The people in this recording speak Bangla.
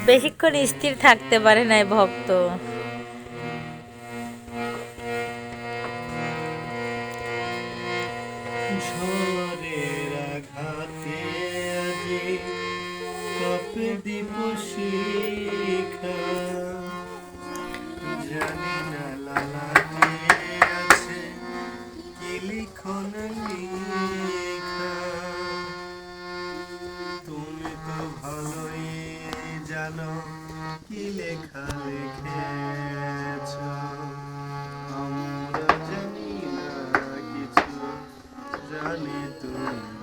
বেশিক্ষণ স্থির থাকতে পারে নাই ভক্ত। ঝড়ের আঘাতে আজি কাঁপে দীপ শিখা, জানি না লালাটে আছে কি লিখন লিখা। তুমি তো ভালোই জানো কি লেখা লিখেছ, আমরা জানি না কিছু, জানি তুমি